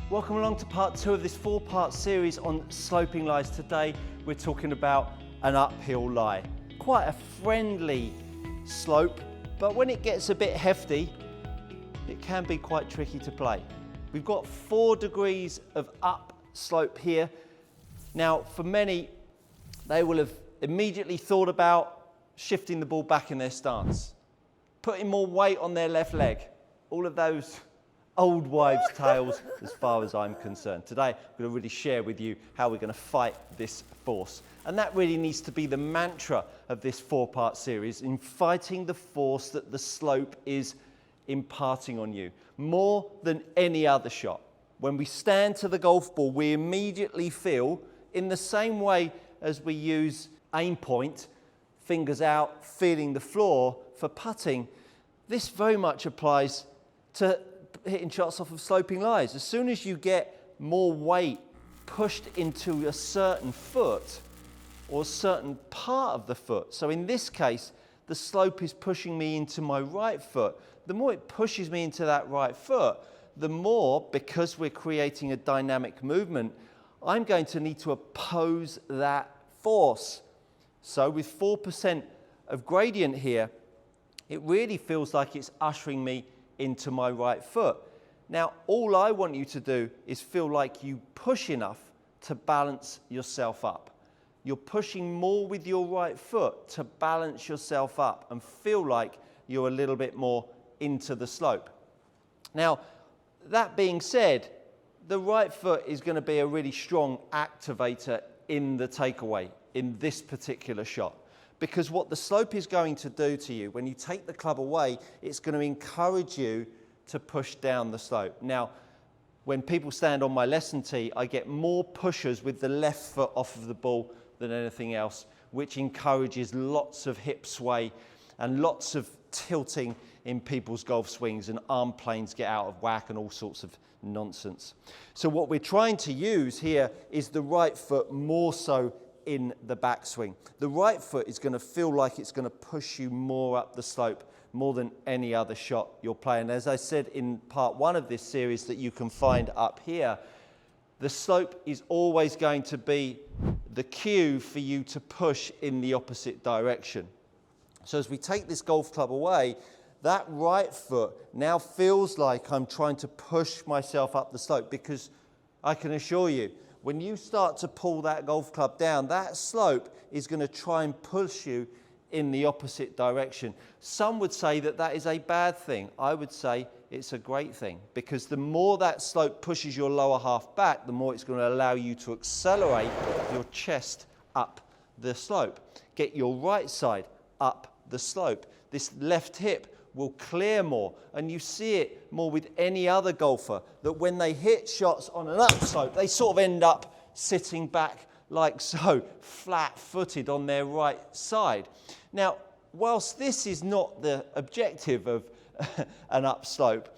Welcome along to part 2 of this 4-part series on sloping lies. Today we're talking about an uphill lie. Quite a friendly slope, but when it gets a bit hefty, it can be quite tricky to play. We've got 4 degrees of upslope here. Now for many, they will have immediately thought about shifting the ball back in their stance, putting more weight on their left leg. All of those old wives' tales as far as I'm concerned. Today, I'm going to really share with you how we're going to fight this force. And that really needs to be the mantra of this 4-part series, in fighting the force that the slope is imparting on you, more than any other shot. When we stand to the golf ball, we immediately feel, in the same way as we use aim point, fingers out, feeling the floor for putting, this very much applies to hitting shots off of sloping lies. As soon as you get more weight pushed into a certain foot or a certain part of the foot, so in this case the slope is pushing me into my right foot, the more it pushes me into that right foot, the more, because we're creating a dynamic movement, I'm going to need to oppose that force. So with 4% of gradient here, it really feels like it's ushering me into my right foot. Now, all I want you to do is feel like you push enough to balance yourself up. You're pushing more with your right foot to balance yourself up and feel like you're a little bit more into the slope. Now, that being said, the right foot is going to be a really strong activator in the takeaway in this particular shot. Because what the slope is going to do to you, when you take the club away, it's going to encourage you to push down the slope. Now, when people stand on my lesson tee, I get more pushers with the left foot off of the ball than anything else, which encourages lots of hip sway and lots of tilting in people's golf swings, and arm planes get out of whack and all sorts of nonsense. So what we're trying to use here is the right foot more so in the backswing. The right foot is going to feel like it's going to push you more up the slope, more than any other shot you're playing. As I said in part 1 of this series that you can find up here, the slope is always going to be the cue for you to push in the opposite direction. So as we take this golf club away, that right foot now feels like I'm trying to push myself up the slope, because I can assure you, when you start to pull that golf club down, that slope is going to try and push you in the opposite direction. Some would say that that is a bad thing. I would say it's a great thing, because the more that slope pushes your lower half back, the more it's going to allow you to accelerate your chest up the slope. Get your right side up the slope. This left hip will clear more, and you see it more with any other golfer, that when they hit shots on an upslope, they sort of end up sitting back like so, flat-footed on their right side. Now, whilst this is not the objective of an upslope,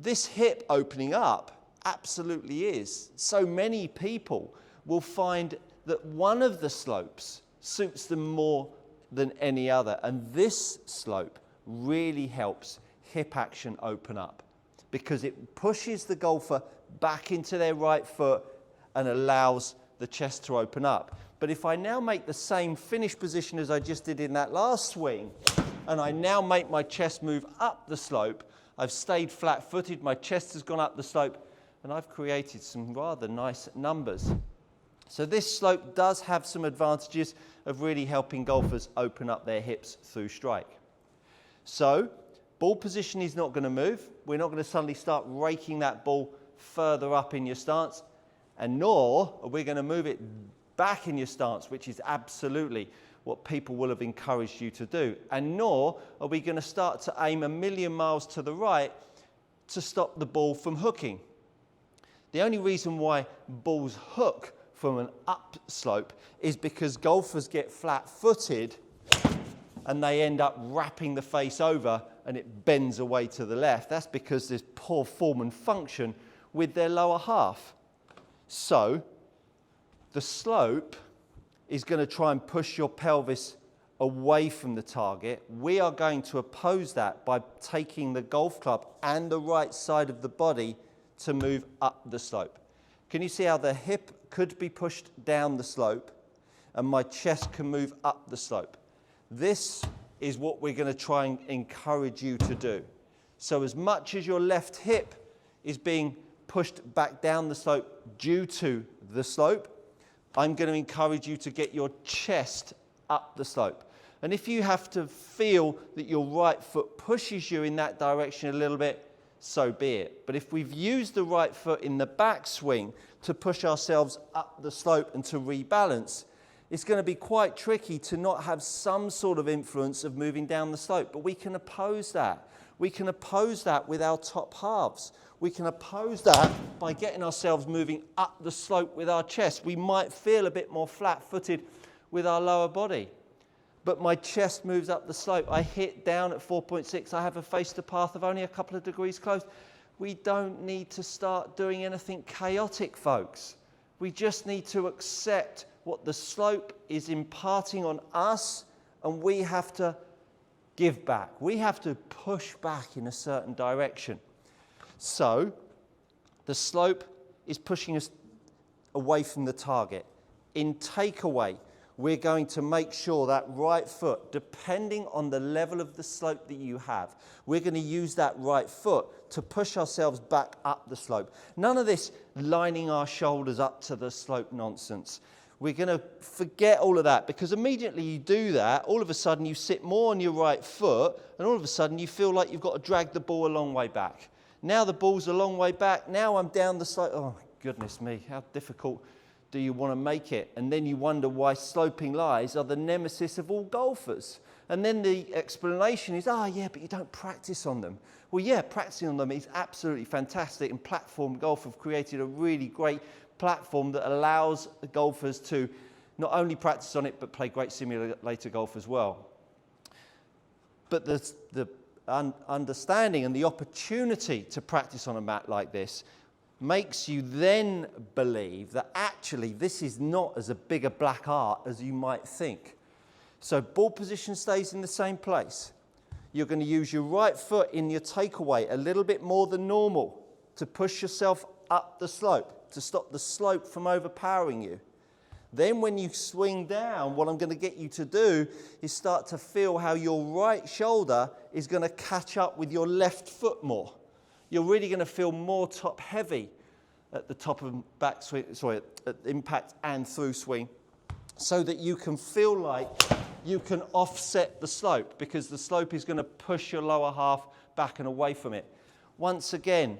this hip opening up absolutely is. So many people will find that one of the slopes suits them more than any other, and this slope really helps hip action open up, because it pushes the golfer back into their right foot and allows the chest to open up. But if I now make the same finish position as I just did in that last swing, and I now make my chest move up the slope, I've stayed flat-footed, my chest has gone up the slope, and I've created some rather nice numbers. So this slope does have some advantages of really helping golfers open up their hips through strike. So, ball position is not going to move. We're not going to suddenly start raking that ball further up in your stance, and nor are we going to move it back in your stance, which is absolutely what people will have encouraged you to do. And nor are we going to start to aim a million miles to the right to stop the ball from hooking. The only reason why balls hook from an upslope is because golfers get flat-footed and they end up wrapping the face over and it bends away to the left. That's because there's poor form and function with their lower half. So the slope is going to try and push your pelvis away from the target. We are going to oppose that by taking the golf club and the right side of the body to move up the slope. Can you see how the hip could be pushed down the slope and my chest can move up the slope? This is what we're going to try and encourage you to do. So as much as your left hip is being pushed back down the slope due to the slope, I'm going to encourage you to get your chest up the slope. And if you have to feel that your right foot pushes you in that direction a little bit, so be it. But if we've used the right foot in the backswing to push ourselves up the slope and to rebalance, it's going to be quite tricky to not have some sort of influence of moving down the slope. But we can oppose that. We can oppose that with our top halves. We can oppose that by getting ourselves moving up the slope with our chest. We might feel a bit more flat-footed with our lower body. But my chest moves up the slope. I hit down at 4.6. I have a face to path of only a couple of degrees closed. We don't need to start doing anything chaotic, folks. We just need to accept what the slope is imparting on us, and we have to give back. We have to push back in a certain direction. So the slope is pushing us away from the target. In takeaway, we're going to make sure that right foot, depending on the level of the slope that you have, we're going to use that right foot to push ourselves back up the slope. None of this lining our shoulders up to the slope nonsense. We're going to forget all of that, because immediately you do that, all of a sudden you sit more on your right foot, and all of a sudden you feel like you've got to drag the ball a long way back. Now the ball's a long way back, now I'm down the slope. Oh, goodness me, how difficult do you want to make it? And then you wonder why sloping lies are the nemesis of all golfers. And then the explanation is, yeah, but you don't practice on them. Well, yeah, practicing on them is absolutely fantastic, and Platform Golf have created a really great platform that allows golfers to not only practice on it, but play great simulator golf as well. But the understanding and the opportunity to practice on a mat like this makes you then believe that actually this is not as a big a black art as you might think. So ball position stays in the same place. You're going to use your right foot in your takeaway a little bit more than normal to push yourself up the slope, to stop the slope from overpowering you. Then when you swing down, what I'm going to get you to do is start to feel how your right shoulder is going to catch up with your left foot more. You're really going to feel more top heavy at the top of backswing, at impact and through swing, so that you can feel like you can offset the slope, because the slope is going to push your lower half back and away from it. Once again,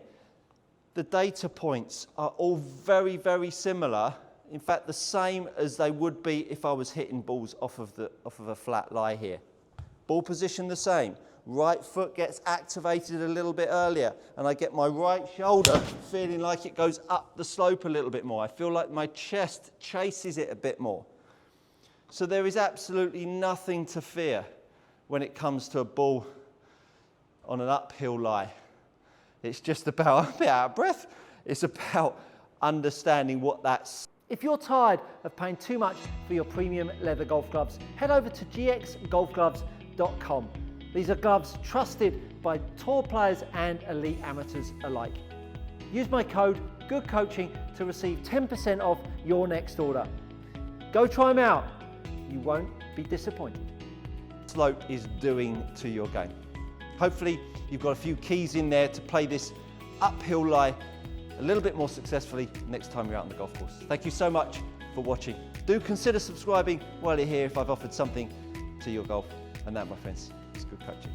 the data points are all very, very similar. In fact, the same as they would be if I was hitting balls off of a flat lie here. Ball position the same. Right foot gets activated a little bit earlier, and I get my right shoulder feeling like it goes up the slope a little bit more. I feel like my chest chases it a bit more. So there is absolutely nothing to fear when it comes to a ball on an uphill lie. It's just about, I'm a bit out of breath, it's about understanding what that's. If you're tired of paying too much for your premium leather golf gloves, head over to gxgolfgloves.com. These are gloves trusted by tour players and elite amateurs alike. Use my code GOODCOACHING to receive 10% off your next order. Go try them out. You won't be disappointed. Slope is doing to your game. Hopefully you've got a few keys in there to play this uphill lie a little bit more successfully next time you're out on the golf course. Thank you so much for watching. Do consider subscribing while you're here if I've offered something to your golf. And that, my friends, is good coaching.